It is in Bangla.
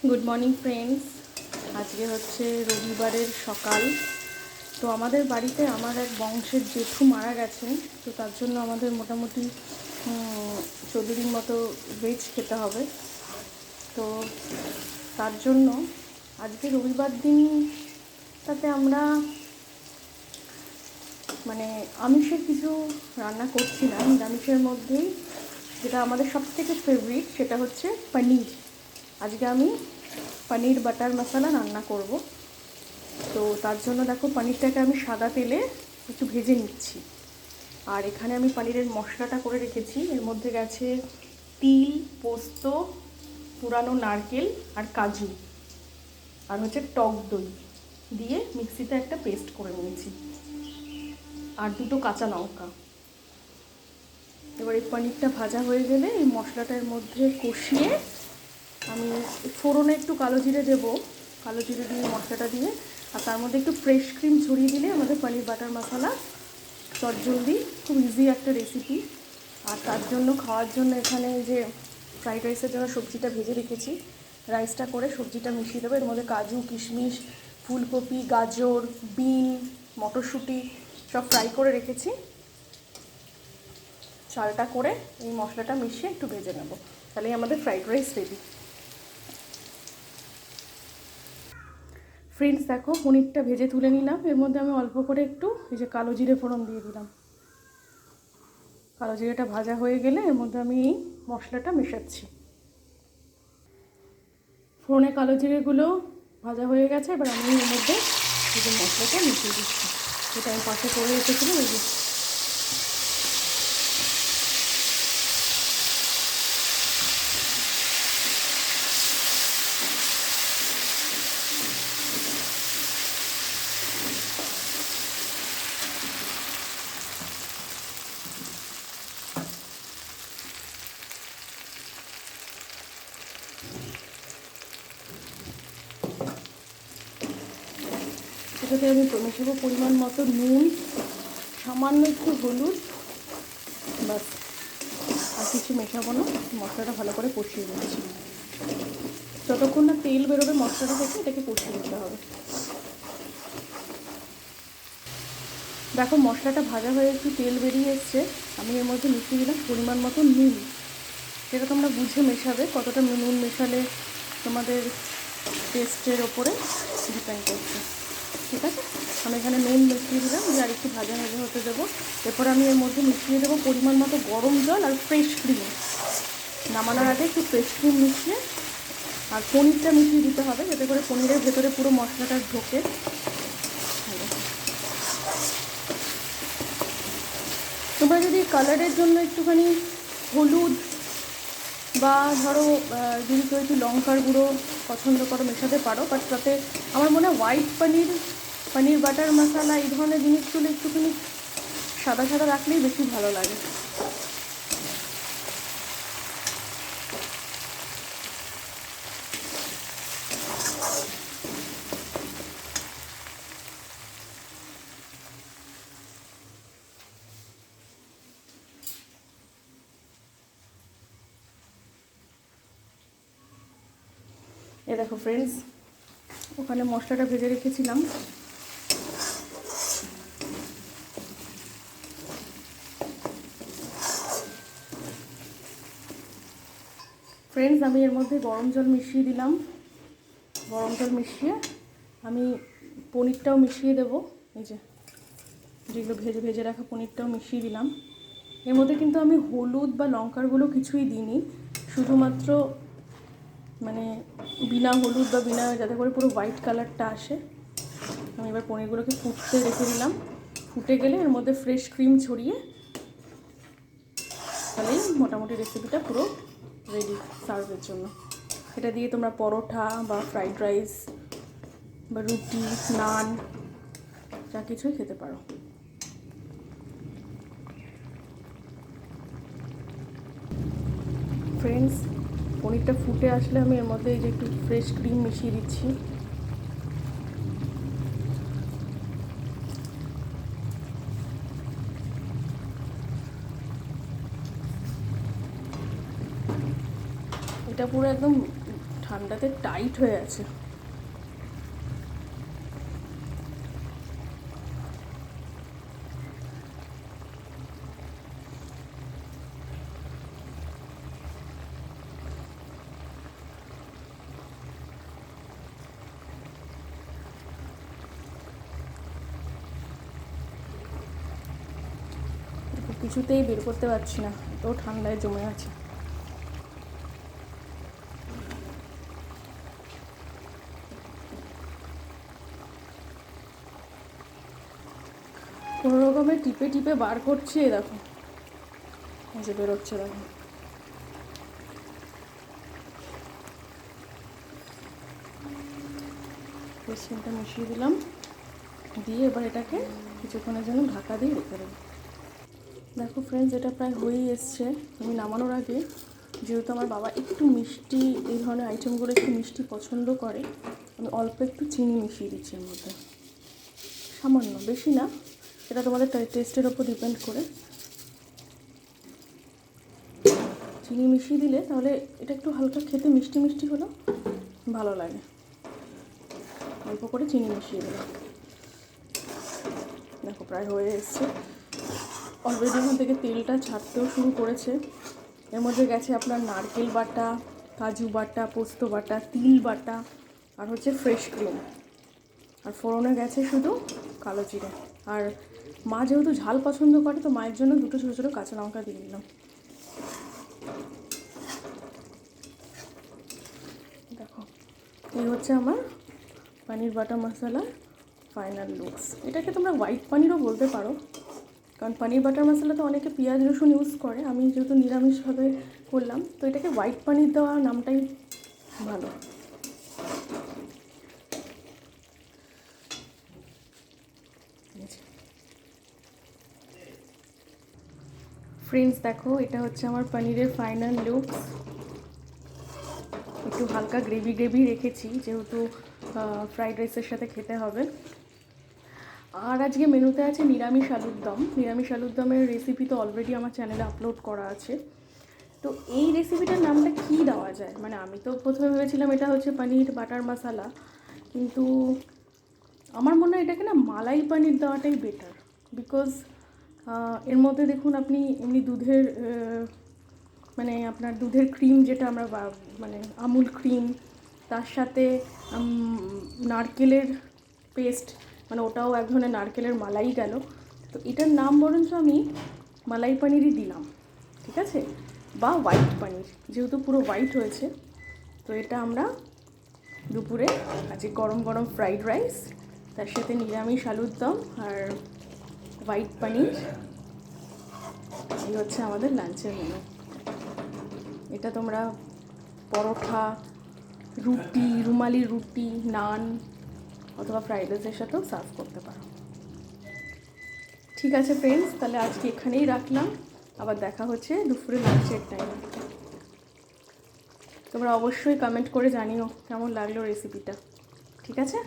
Good morning friends. আজকে হচ্ছে রবিবারের সকাল। তো আমাদের বাড়িতে আমার এক বংশের জেঠু মারা গেছেন, তো তার জন্য আমাদের মোটামুটি 14 দিন মতো ভেজ খেতে হবে। তো তার জন্য আজকে রবিবার দিন তাতে আমরা মানে আমিষের কিছু রান্না করছি না, নিরামিষের মধ্যেই যেটা আমাদের সবথেকে ফেভারিট সেটা হচ্ছে পনির। আজকে আমি পনির বাটার মশলা রান্না করব। তো তার জন্য দেখো পনিরটাকে আমি সাদা তেলে একটু ভেজে নিচ্ছি। আর এখানে আমি পনিরের মশলাটা করে রেখেছি। এর মধ্যে গেছে তিল, পোস্ত, পুরানো নারকেল আর কাজু, আর হচ্ছে টক দই দিয়ে মিক্সিতে একটা পেস্ট করে নিয়েছি, আর দুটো কাঁচা লঙ্কা। এবার এই পনিরটা ভাজা হয়ে গেলে এই মশলাটার মধ্যে কষিয়ে আমি ফোড়নে একটু কালো জিরে দেবো, কালো জিরে দিয়ে মশলাটা দিয়ে, আর তার মধ্যে একটু ফ্রেশ ক্রিম ছড়িয়ে দিলে আমাদের পনির বাটার মশলা চটজলদি, খুব ইজি একটা রেসিপি। আর তার জন্য খাওয়ার জন্য এখানে যে ফ্রাইড রাইসের জন্য সবজিটা ভেজে রেখেছি, রাইসটা করে সবজিটা মিশিয়ে দেবো। এর মধ্যে কাজু, কিশমিশ, ফুলকপি, গাজর, বিন, মটরশুঁটি সব ফ্রাই করে রেখেছি। চালটা করে এই মশলাটা মিশিয়ে একটু ভেজে নেব, তাহলেই আমাদের ফ্রাইড রাইস রেডি। ফ্রেন্ডস দেখো, পনিরটা ভেজে তুলে নিলাম। এর মধ্যে আমি অল্প করে একটু এই যে কালো জিরে ফোড়ন দিয়ে দিলাম। কালো জিরেটা ভাজা হয়ে গেলে এর মধ্যে আমি এই মশলাটা মেশাচ্ছি। ফোড়নে কালো জিরেগুলো ভাজা হয়ে গেছে, এবার আমি এর মধ্যে এই যে মশলাটা মিশিয়ে দিচ্ছি, যেটা আমি পাশে করে রেখেছিলাম। এই যে এটাতে আমি মেশাবো পরিমাণ মতো নুন, সামান্য একটু হলুদ, বাস, আর কিছু মেশাবো না। মশলাটা ভালো করে কষিয়ে নিচ্ছি। যতক্ষণ না তেল বেরোবে মশলাটা থেকে, এটাকে কষিয়ে নিতে হবে। দেখো মশলাটা ভাজা হয়ে একটু তেল বেরিয়ে এসছে, আমি এর মধ্যে মিশিয়ে দিলাম পরিমাণ মতো নুন। সেটা তোমরা বুঝে মেশাবে, কতটা নুন মেশালে তোমাদের টেস্টের ওপরে ডিপেন্ড করছে। ঠিক আছে, আমি এখানে নুন মিশিয়ে দিলাম, দিয়ে আর একটু ভাজা ভাজা হতে দেবো। এরপর আমি এর মধ্যে মিশিয়ে দেবো পরিমাণ মতো গরম জল আর ফ্রেশ ক্রিম। নামানোর আগে একটু ফ্রেশ ক্রিম মিশিয়ে আর পনিরটা মিশিয়ে দিতে হবে, যাতে করে পনিরের ভেতরে পুরো মশলাটা ঢোকে। তোমরা যদি কালারের জন্য একটুখানি হলুদ বা ধরো যদি কেউ একটু লঙ্কার গুঁড়ো পছন্দ করো মেশাতে পারো, বাট তাতে আমার মনে হয় হোয়াইট পনির, পনির বাটার মশলা, এই ধরনের জিনিসগুলো একটুখানি সাদা সাদা রাখলেই বেশি ভালো লাগে। এ দেখো ফ্রেন্ডস, ওখানে মশলাটা ভেজে রেখেছিলাম। ফ্রেন্ডস আমি এর মধ্যে গরম জল মিশিয়ে দিলাম। গরম জল মিশিয়ে আমি পনিরটাও মিশিয়ে দেবো। এই যে যেগুলো ভেজে ভেজে রাখা পনিরটাও মিশিয়ে দিলাম। এর মধ্যে কিন্তু আমি হলুদ বা লঙ্কারগুলো কিছুই দিইনি, শুধুমাত্র মানে বিনা হলুদ বা বিনা, যাতে করে পুরো হোয়াইট কালারটা আসে। আমি এবার পনিরগুলোকে ফুটতে রেখে দিলাম। ফুটে গেলে এর মধ্যে ফ্রেশ ক্রিম ছড়িয়ে তাহলেই মোটামুটি রেসিপিটা পুরো রেডি সার্ভের জন্য। এটা দিয়ে তোমরা পরোটা বা ফ্রাইড রাইস বা রুটি, নান, যা কিছুই খেতে পারো। ফ্রেন্ডস পনিরটা ফুটে আসলে আমি এর মধ্যে এই যে একটু ফ্রেশ ক্রিম মিশিয়ে দিচ্ছি। এটা পুরো একদম ঠান্ডাতে টাইট হয়ে আছে। কিছুতেই বের করতে পারছি না, এত ঠান্ডায় জমে আছে। কোনো রকমে টিপে টিপে বার করছি, দেখো যে বেরোচ্ছে, দেখো। বেসনটা মিশিয়ে দিলাম, দিয়ে এবার এটাকে কিছুক্ষণের জন্য ঢাকা দিয়ে রেখে দেবো। দেখো ফ্রেন্ডস, এটা প্রায় হয়েই এসছে। আমি নামানোর আগে, যেহেতু আমার বাবা একটু মিষ্টি, এই ধরনের আইটেমগুলো একটু মিষ্টি পছন্দ করে, আমি অল্প একটু চিনি মিশিয়ে দিচ্ছি এর মধ্যে, সামান্য, বেশি না, এটা তোমাদের টেস্টের ওপর ডিপেন্ড করে। চিনি মিশিয়ে দিলে তাহলে এটা একটু হালকা খেতে মিষ্টি মিষ্টি হলো ভালো লাগে। অল্প করে চিনি মিশিয়ে দিলাম। দেখো প্রায় হয়ে এসছে। অলরেডি এখান থেকে তেলটা ছাড়তেও শুরু করেছে। এর মধ্যে গেছে আপনার নারকেল বাটা, কাজু বাটা, পোস্ত বাটা, তিল বাটা, আর হচ্ছে ফ্রেশ ক্রিম, আর ফোড়নে গেছে শুধু কালো জিরে। আর মা যেহেতু ঝাল পছন্দ করে, তো মায়ের জন্য দুটো ছোটো ছোটো কাঁচা লঙ্কা দিয়ে দিলাম। দেখো, এই হচ্ছে আমার পনির বাটার মশলা ফাইনাল লুকস। এটাকে তোমরা হোয়াইট পনিরও বলতে পারো, কারণ পনির বাটার মশলাতে অনেকে পেঁয়াজ রসুন ইউজ করে। আমি যেহেতু নিরামিষভাবে করলাম, তো এটাকে হোয়াইট পনির দেওয়া নামটাই ভালো। ফ্রেন্ডস দেখো, এটা হচ্ছে আমার পনিরের ফাইনাল লুকস। একটু হালকা গ্রেভি গ্রেভি রেখেছি, যেহেতু ফ্রাইড রাইসের সাথে খেতে হবে। আর আজকে মেনুতে আছে নিরামিষ আলুর দম। নিরামিষ আলুর দমের রেসিপি তো অলরেডি আমার চ্যানেলে আপলোড করা আছে। তো এই রেসিপিটার নামটা কী দেওয়া যায়, মানে আমি তো প্রথমে ভেবেছিলাম এটা হচ্ছে পনির বাটার মশলা, কিন্তু আমার মনে হয় এটাকে না মালাই পনির দেওয়াটাই বেটার। বিকজ এর মধ্যে দেখুন আপনি এমনি দুধের, মানে আপনার দুধের ক্রিম, যেটা আমরা মানে আমুল ক্রিম, তার সাথে নারকেলের পেস্ট, মানে ওটাও এক ধরনের নারকেলের মালাই গেল। তো এটার নাম বরঞ্চ আমি মালাই পনিরই দিলাম, ঠিক আছে, বা হোয়াইট পনির, যেহেতু পুরো হোয়াইট হয়েছে। তো এটা আমরা দুপুরে আজকে গরম গরম ফ্রাইড রাইস, তার সাথে নিরামিষ আলুর দম আর হোয়াইট পনির, এই হচ্ছে আমাদের লাঞ্চের মেনু। এটা তোমরা পরোটা, রুটি, রুমালি রুটি, নান অথবা ফ্রাইড রাইসের সাথেও সার্ভ করতে পারো। ঠিক আছে ফ্রেন্ডস, তাহলে আজকে এখানেই রাখলাম। আবার দেখা হচ্ছে দুপুরে লাঞ্চের টাইমে। তোমরা অবশ্যই কমেন্ট করে জানিও কেমন লাগলো রেসিপিটা, ঠিক আছে।